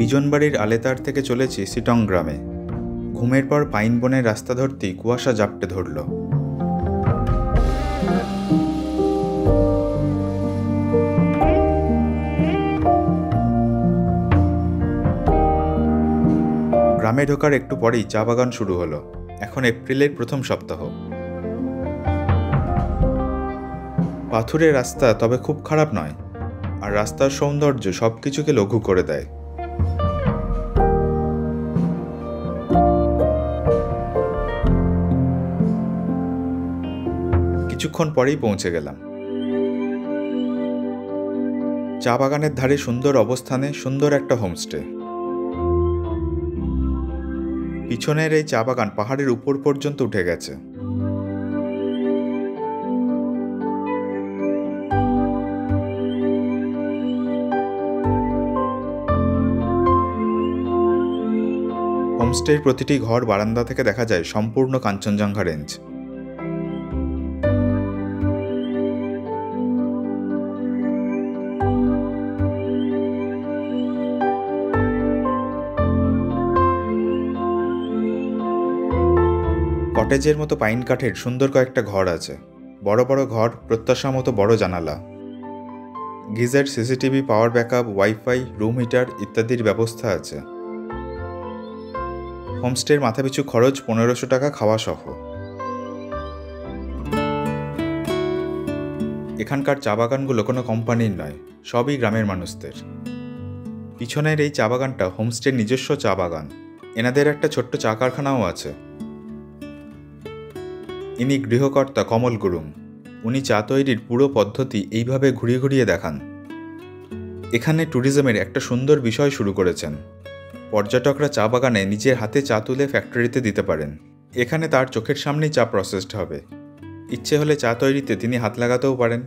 বিজনবাড়ির আলেতার থেকে চলেছি সিটং গ্রামে। ঘুমের পর পাইন বনের রাস্তা ধরতেই কুয়াশা জাপটে ধরল। গ্রামে ঢোকার একটু পরেই চা বাগান শুরু হলো। এখন এপ্রিলের প্রথম সপ্তাহ। পাথুরে রাস্তা, তবে খুব খারাপ নয়, আর রাস্তার সৌন্দর্য সবকিছুকে লঘু করে দেয়। কিছুক্ষণ পরেই পৌঁছে গেলাম। চা বাগানের ধারে সুন্দর অবস্থানে সুন্দর একটা হোমস্টে। পিছনের এই চা বাগান পাহাড়ের উপর পর্যন্ত উঠে গেছে। হোমস্টের প্রতিটি ঘর বারান্দা থেকে দেখা যায় সম্পূর্ণ কাঞ্চনজঙ্ঘা রেঞ্জ। কটেজের মতো পাইন কাঠের সুন্দর কয়েকটা ঘর আছে। বড় বড় ঘর, প্রত্যাশা মতো বড় জানালা, geyser, CCTV, power backup, wifi, room heater ইত্যাদির ব্যবস্থা আছে। হোমস্টের মাথাপিছু খরচ 1500 টাকা, খাওয়া সহ। এখানকার চা বাগানগুলো কোনো কোম্পানির নয়, সবই গ্রামের মানুষদের। পিছনের এই চা বাগানটা হোমস্টের নিজস্ব চা বাগান। এনাদের একটা ছোট্ট চা কারখানাও আছে। ইনি গৃহকর্তা কমল গুরুং। উনি চা তৈরির পুরো পদ্ধতি এইভাবে ঘুরিয়ে ঘুরিয়ে দেখান। এখানে ট্যুরিজমের একটা সুন্দর বিষয় শুরু করেছেন। পর্যটকরা চা বাগানে নিজের হাতে চা তুলে ফ্যাক্টরিতে দিতে পারেন। এখানে তার চোখের সামনেই চা প্রসেসড হবে। ইচ্ছে হলে চা তৈরিতে তিনি হাত লাগাতেও পারেন।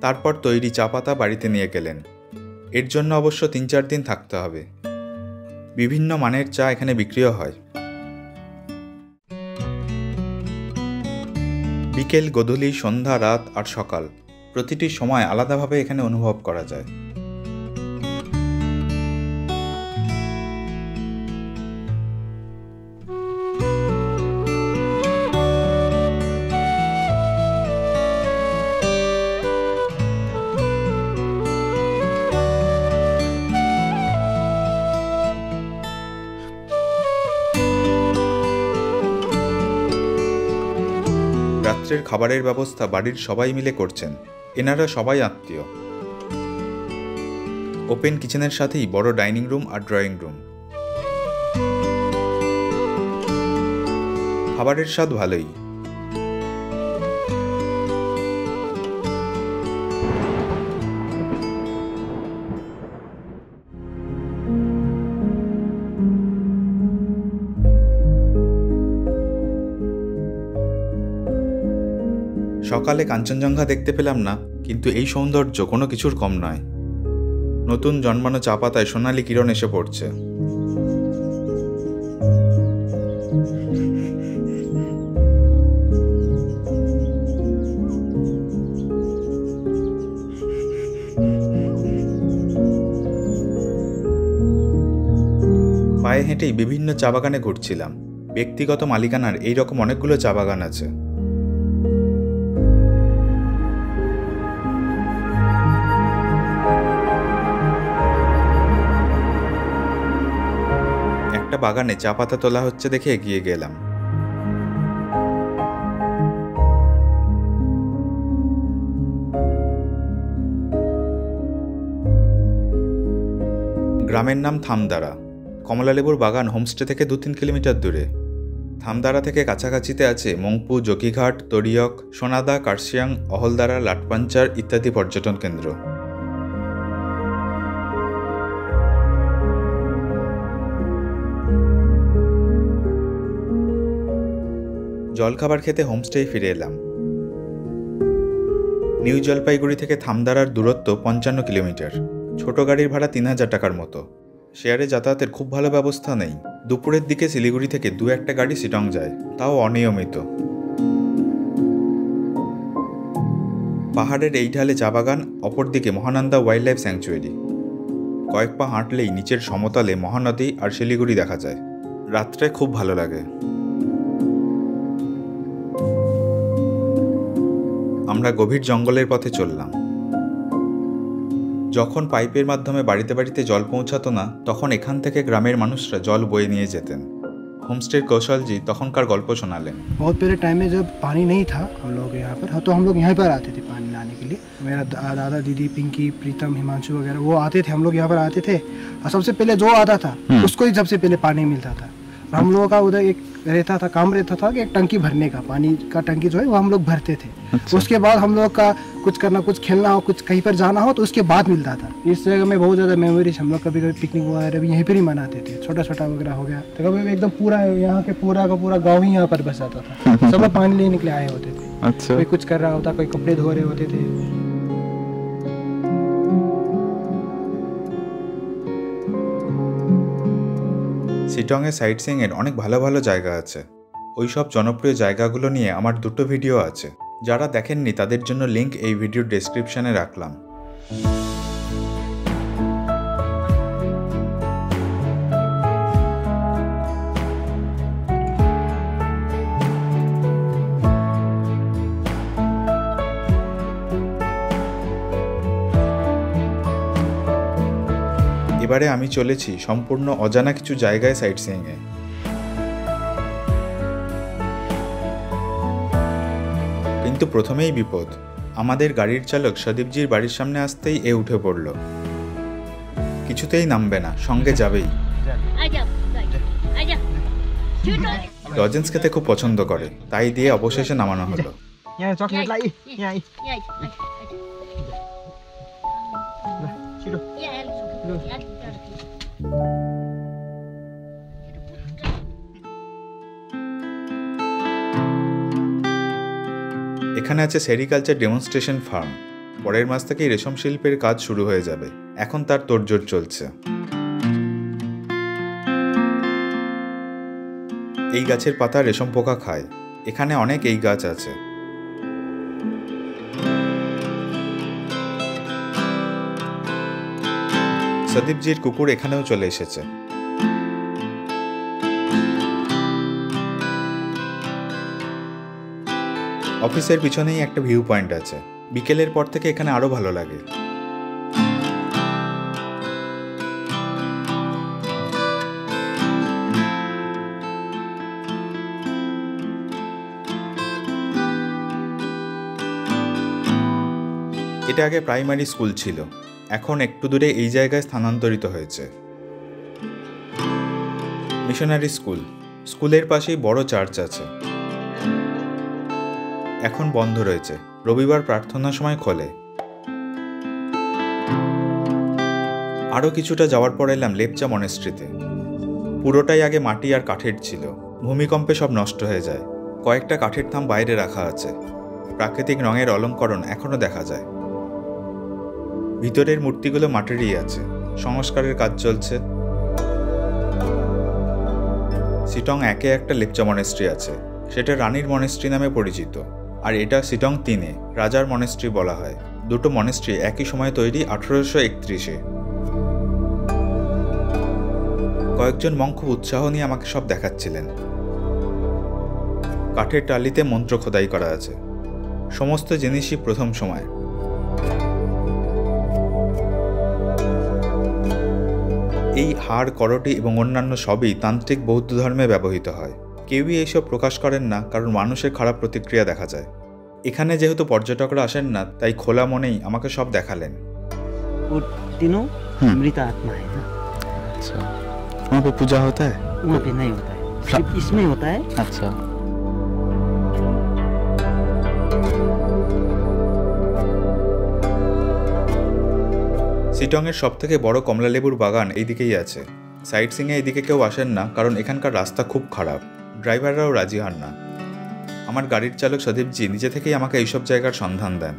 তারপর তৈরি চা পাতা বাড়িতে নিয়ে গেলেন। এর জন্য অবশ্য 3-4 দিন থাকতে হবে। বিভিন্ন মানের চা এখানে বিক্রিও হয়। বিকেল, গোধূলি, সন্ধ্যা, রাত আর সকাল, প্রতিটি সময় আলাদাভাবে এখানে অনুভব করা যায়। রাত্রের খাবারের ব্যবস্থা বাড়ির সবাই মিলে করছেন। এনারা সবাই আত্মীয়। ওপেন কিচেনের সাথেই বড় ডাইনিং রুম আর ড্রয়িং রুম। খাবারের স্বাদ ভালোই। সকালে কাঞ্চনজঙ্ঘা দেখতে পেলাম না, কিন্তু এই সৌন্দর্য কোনো কিছুর কম নয়। নতুন জন্মানো চা পাতায় সোনালি কিরণ এসে পড়ছে। পায়ে হেঁটেই বিভিন্ন চা বাগানে ঘুরছিলাম। ব্যক্তিগত মালিকানার এইরকম অনেকগুলো চা বাগান আছে। একটা বাগানে চা পাতা তোলা হচ্ছে দেখে এগিয়ে গেলাম। গ্রামের নাম থামদারা। কমলালেবুর বাগান হোমস্টে থেকে 2-3 কিলোমিটার দূরে। থামদারা থেকে কাছাকাছিতে আছে মংপু, জকিঘাট, তরিয়ক, সোনাদা, কার্শিয়াং, অহলদারা, লাটপাঞ্চার ইত্যাদি পর্যটন কেন্দ্র। জলখাবার খেতে হোমস্টেই ফিরে এলাম। নিউ জলপাইগুড়ি থেকে থামদারার দূরত্ব 55 কিলোমিটার। ছোট গাড়ির ভাড়া 3000 টাকার মতো। শেয়ারে যাতায়াতের খুব ভালো ব্যবস্থা নেই। দুপুরের দিকে শিলিগুড়ি থেকে 2-1টা গাড়ি সিটং যায়, তাও অনিয়মিত। পাহাড়ের এই ঢালে চা বাগান, অপরদিকে মহানন্দা ওয়াইল্ড লাইফ স্যাংচুয়ারি। কয়েক পা হাঁটলেই নিচের সমতলে মহানদী আর শিলিগুড়ি দেখা যায়। রাত্রে খুব ভালো লাগে। আমরা গভীর জঙ্গলের পথে চললাম। যখন পাইপের মাধ্যমে বাড়িতে বাড়িতে জল পৌঁছাতো না, তখন এখান থেকে গ্রামের মানুষরা জল বয়ে নিয়ে যেতেন। হোমস্টের কৌশলজি তখনকার গল্প শোনালেন। बहुत पहले टाइम में जब पानी नहीं था हम लोग यहाँ पर, तो हम लोग यहाँ पर आते थे पानी लाने के लिए। मेरा दादा दीदी पिंकी प्रीतम हिमांशु वगैरह वो आते थे, हम लोग यहाँ पर आते थे। और सबसे पहले जो आता था उसको ही सबसे पहले पानी मिलता था। हम लोगों का उधर एक रहता था, काम रहता था कि एक टंकी भरने का, पानी का टंकी जो है वो हम लोग भरते थे। उसके बाद हम लोग का कुछ करना, कुछ खेलना हो, कुछ कहीं पर जाना हो तो उसके बाद मिलता था। इस जगह में बहुत ज़्यादा मेमोरीज, हम लोग कभी कभी पिकनिक वगैरह भी यहीं पर ही मनाते थे। छोटा छोटा वगैरह हो गया तो कभी एकदम पूरा यहाँ के पूरा का पूरा गाँव ही यहाँ पर बस जाता था। सब लोग पानी लेने के लिए आए होते थे। अच्छा। कोई कुछ कर रहा होता, कोई कपड़े धो रहे होते थे। শিটংয়ে সাইট সিইংয়ের অনেক ভালো ভালো জায়গা আছে। ওই সব জনপ্রিয় জায়গাগুলো নিয়ে আমার 2টো ভিডিও আছে। যারা দেখেননি তাদের জন্য লিংক এই ভিডিওর ডেসক্রিপশনে রাখলাম। এবারে আমি চলেছি সম্পূর্ণ অজানা কিছু জায়গায় সাইট সিইংয়ে। কিন্তু প্রথমেই বিপদ। আমাদের গাড়ির চালক সদীপজির বাড়ির সামনে আসতেই এ উঠে পড়ল। কিছুতেই নামবে না, সঙ্গে যাবেই। লজেন্স খেতে খুব পছন্দ করে, তাই দিয়ে অবশেষে নামানো হলো। এখানে আছে সেরিকালচার ডেমনস্ট্রেশন ফার্ম। পরের মাস থেকেই রেশম শিল্পের কাজ শুরু হয়ে যাবে। এখন তার তোড়জোড় চলছে। এই গাছের পাতা রেশম পোকা খায়। এখানে অনেক এই গাছ আছে। সদীপজির কুকুর এখানেও চলে এসেছে। অফিসের পিছনেই একটা ভিউ পয়েন্ট আছে। বিকেলের পর থেকে এখানে আরো ভালো লাগে। এটা আগে প্রাইমারি স্কুল ছিল, এখন একটু দূরে এই জায়গায় স্থানান্তরিত হয়েছে। Missionary school. স্কুলের পাশেই বড় চার্চ আছে। এখন বন্ধ রয়েছে, রবিবার প্রার্থনার সময় খোলে। আরও কিছুটা যাওয়ার পর এলাম লেপচা মনেস্ট্রিতে। পুরোটাই আগে মাটি আর কাঠের ছিল। ভূমিকম্পে সব নষ্ট হয়ে যায়। কয়েকটা কাঠের থাম বাইরে রাখা আছে। প্রাকৃতিক রঙের অলঙ্করণ এখনও দেখা যায়। ভিতরের মূর্তিগুলো মাটিরই আছে। সংস্কারের কাজ চলছে। শিটং 1-এ একটা লেপচা মনেস্ট্রি আছে, সেটা রানীর মনেস্ট্রি নামে পরিচিত। আর এটা শিটং 3-এ রাজার মনেস্ট্রি বলা হয়। দুটো মনেস্ট্রি একই সময় তৈরি 1831-এ। কয়েকজন মঙ্ক খুব উৎসাহ নিয়ে আমাকে সব দেখাচ্ছিলেন। কাঠের টালিতে মন্ত্র খোদাই করা আছে। সমস্ত জিনিসই প্রথম সময়। এই হাড়, করটি এবং অন্যান্য সবই তান্ত্রিক বৌদ্ধ ধর্মে ব্যবহৃত হয়। কেউই এইসব প্রকাশ করেন না, কারণ মানুষের খারাপ প্রতিক্রিয়া দেখা যায়। এখানে যেহেতু পর্যটকরা আসেন না, তাই খোলা মনেই আমাকে সব দেখালেন। तीनों मृत आत्मा है ना। अच्छा, वहाँ पे पूजा होता है? वहाँ पे नहीं होता है, सिर्फ इसमें होता है। अच्छा। শিটংয়ের সবথেকে বড় কমলালেবুর বাগান এইদিকেই আছে। সাইট সিইংয়ে এইদিকে কেউ আসেন না, কারণ এখানকার রাস্তা খুব খারাপ। ড্রাইভাররাও রাজি হন না। আমার গাড়ির চালক সদীপজি নিজে থেকেই আমাকে এইসব জায়গার সন্ধান দেন।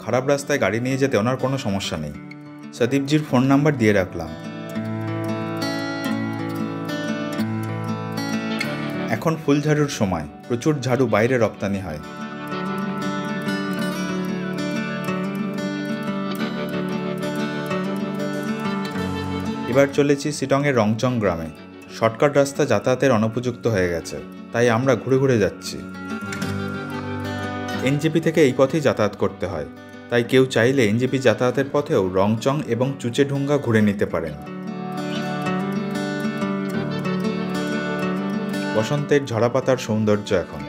খারাপ রাস্তায় গাড়ি নিয়ে যেতে ওনার কোনো সমস্যা নেই। সদীপজির ফোন নাম্বার দিয়ে রাখলাম। এখন ফুল ঝাড়ুর সময়। প্রচুর ঝাড়ু বাইরে রপ্তানি হয়। এবার চলেছি শিটংয়ের রংচং গ্রামে। শর্টকাট রাস্তা যাতায়াতের অনুপযুক্ত হয়ে গেছে, তাই আমরা ঘুরে ঘুরে যাচ্ছি। এনজেপি থেকে এই পথেই যাতায়াত করতে হয়, তাই কেউ চাইলে এনজেপি যাতায়াতের পথেও রংচং এবং চুচেঢুঙ্গা ঘুরে নিতে পারেন। বসন্তের ঝরাপাতার সৌন্দর্য এখন।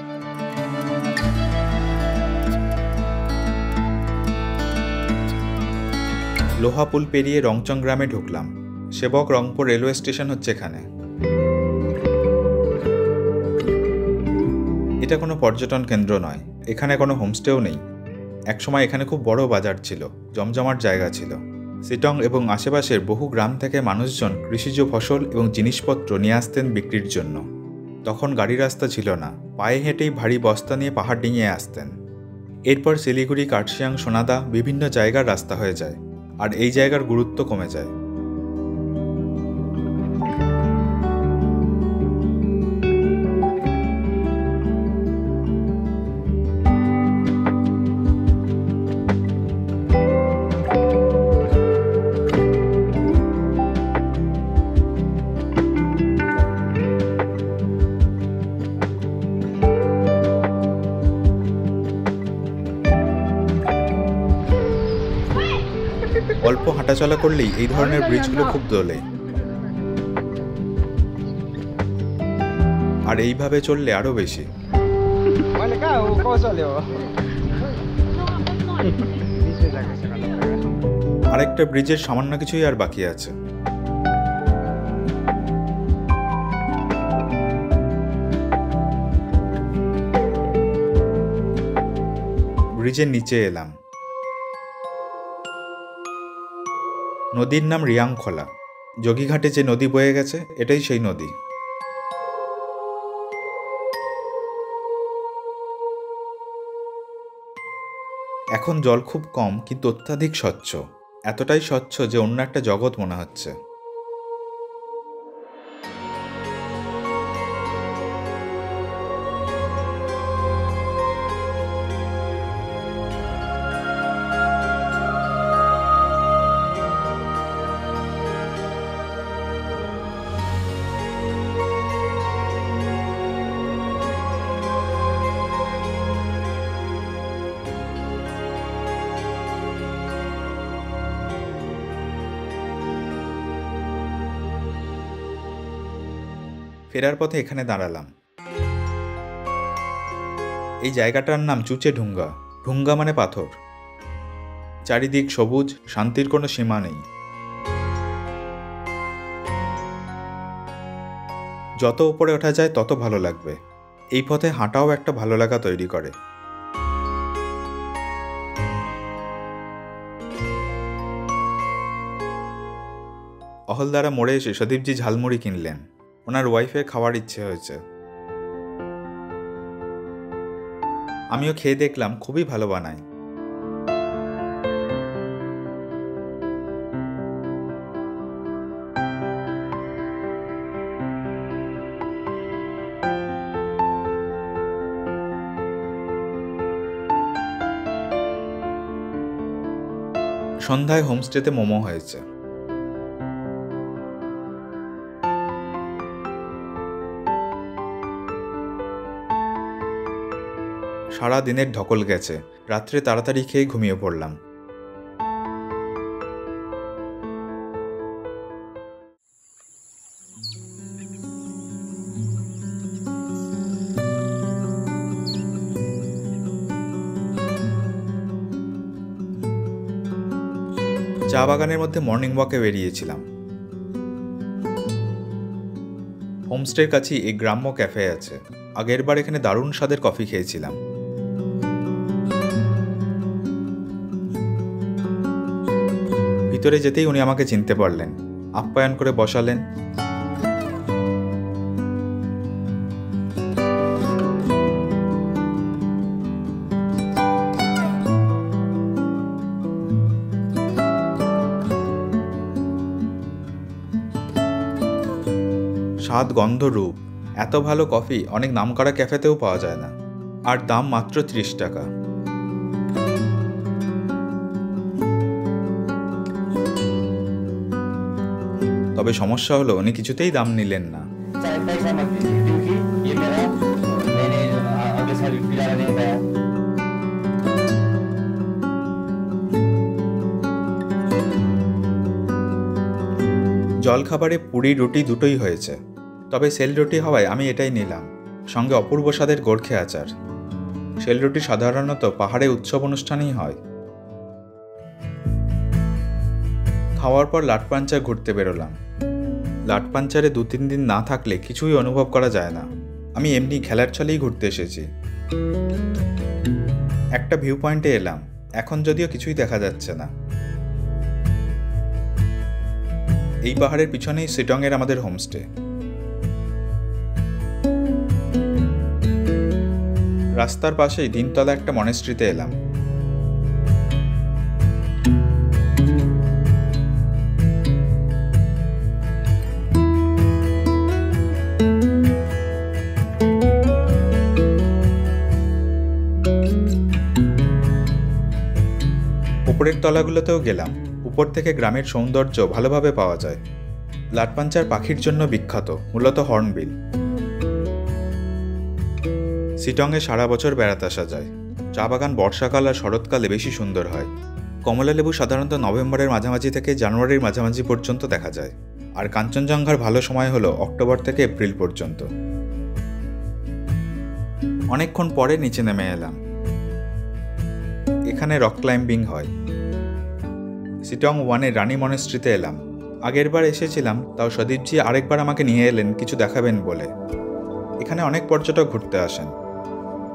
লোহা পুল পেরিয়ে রংচং গ্রামে ঢুকলাম। সেবক রংপুর রেলওয়ে স্টেশন হচ্ছে এখানে। এটা কোনো পর্যটন কেন্দ্র নয়, এখানে কোনো হোমস্টেও নেই। একসময় এখানে খুব বড় বাজার ছিল, জমজমাট জায়গা ছিল। শিটং এবং আশেপাশের বহু গ্রাম থেকে মানুষজন কৃষিজ ফসল এবং জিনিসপত্র নিয়ে আসতেন বিক্রির জন্য। তখন গাড়ি রাস্তা ছিল না, পায়ে হেঁটেই ভারী বস্তা নিয়ে পাহাড় ডিঙিয়ে আসতেন। এরপর শিলিগুড়ি, কার্শিয়াং, সোনাদা বিভিন্ন জায়গার রাস্তা হয়ে যায়, আর এই জায়গার গুরুত্ব কমে যায়। অল্প হাঁটাচলা করলেই এই ধরনের ব্রিজগুলো খুব দোলে, আর এইভাবে চললে আরো বেশি। আরেকটা ব্রিজের সামান্য কিছুই আর বাকি আছে। ব্রিজের নিচে এলাম। নদীর নাম রিয়াংখোলা। যোগীঘাটে যে নদী বয়ে গেছে, এটাই সেই নদী। এখন জল খুব কম, কিন্তু অত্যাধিক স্বচ্ছ। এতটাই স্বচ্ছ যে অন্য একটা জগৎ মনে হচ্ছে। ফেরার পথে এখানে দাঁড়ালাম। এই জায়গাটার নাম চুচেঢুঙ্গা। ঢুঙ্গা মানে পাথর। চারিদিক সবুজ, শান্তির কোনো সীমা নেই। যত উপরে ওঠা যায় তত ভালো লাগবে। এই পথে হাঁটাও একটা ভালো লাগা তৈরি করে। অহলদারা মোড়ে এসে সদীপজি ঝালমুড়ি কিনলেন। ওনার ওয়াইফের খাওয়ার ইচ্ছে হয়েছে। আমিও খেয়ে দেখলাম, খুবই ভালো বানায়। সন্ধ্যায় হোমস্টেতে মোমো হয়েছে। সারা দিনের ধকল গেছে, রাত্রে তাড়াতাড়ি খেয়ে ঘুমিয়ে পড়লাম। চা বাগানের মধ্যে মর্নিং ওয়াকে বেরিয়েছিলাম। হোমস্টের কাছেই এই গ্রাম্য ক্যাফে আছে। আগেরবার এখানে দারুণ স্বাদের কফি খেয়েছিলাম। ভিতরে যেতেই উনি আমাকে চিনতে পারলেন, আপ্যায়ন করে বসালেন। স্বাদ, গন্ধ, রূপ, এত ভালো কফি অনেক নামকরা ক্যাফেতেও পাওয়া যায় না। আর দাম মাত্র 30 টাকা। তবে তবে সমস্যা হলো উনি কিছুতেই দাম নিলেন না। चाहे पैसा मत दीजिए क्योंकि ये मेरा मैंने अगले साल बिलाना नहीं पाया। জলখাবারে পুরি রুটি দুটোই হয়েছে, তবে সেল রুটি হওয়ায় আমি এটাই নিলাম, সঙ্গে অপূর্ব স্বাদের গোর্খে আচার। সেল রুটি সাধারণত পাহাড়ে উৎসব অনুষ্ঠানেই হয়। খাওয়ার পর লাটপাঞ্চার ঘুরতে বেরোলাম। লাটপাঞ্চারে 2-3 দিন না থাকলে কিছুই অনুভব করা যায় না। আমি এমনি খেলার ছলেই ঘুরতে এসেছি। একটা ভিউ পয়েন্টে এলাম, এখন যদিও কিছুই দেখা যাচ্ছে না। এই পাহাড়ের পিছনেই সিটংয়ের আমাদের হোমস্টে। রাস্তার পাশেই দিনতলা একটা মনেস্ট্রিতে এলাম। উপরের তলাগুলোতেও গেলাম। উপর থেকে গ্রামের সৌন্দর্য ভালোভাবে পাওয়া যায়। লাটপাঞ্চার পাখির জন্য বিখ্যাত, মূলত হর্নবিল। সিটংয়ে সারা বছর বেড়াতে আসা যায়। চা বাগান বর্ষাকাল আর শরৎকালে বেশি সুন্দর হয়। কমলা লেবু সাধারণত নভেম্বরের মাঝামাঝি থেকে জানুয়ারির মাঝামাঝি পর্যন্ত দেখা যায়, আর কাঞ্চনজঙ্ঘার ভালো সময় হলো অক্টোবর থেকে এপ্রিল পর্যন্ত। অনেকক্ষণ পরে নিচে নেমে এলাম। এখানে রক ক্লাইম্বিং হয়। সিটং 1-এর রানী মনেস্ট্রিতে এলাম। আগের বার এসেছিলাম, তাও সদীপজি আরেকবার আমাকে নিয়ে এলেন কিছু দেখাবেন বলে। এখানে অনেক পর্যটক ঘুরতে আসেন।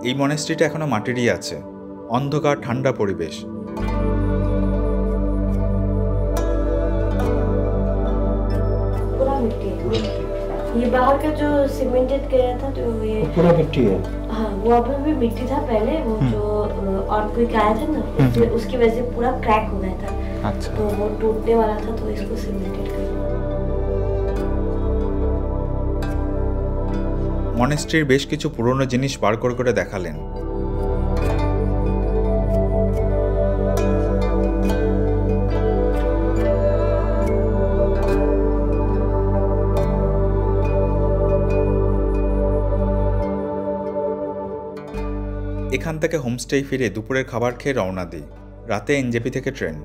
এই মনেস্ট্রিটা এখনো মাটিরই আছে, অন্ধকার ঠান্ডা পরিবেশ। पूरा मिट्टी ये बाहर का जो सीमेंटेड गया था तो ये पूरा मिट्टी है। हाँ वहाँ पे भी मिट्टी था पहले, वो जो अर्थक्वेक आया था ना उसकी वजह से पूरा क्रैक हो गया था। अच्छा। तो वो टूटने वाला था तो इसको सीमेंटेड कर दिया। মনেস্ট্রির বেশ কিছু পুরনো জিনিস বার করে দেখালেন। এখান থেকে হোমস্টেই ফিরে দুপুরের খাবার খেয়ে রওনা দিই। রাতে এনজেপি থেকে ট্রেন।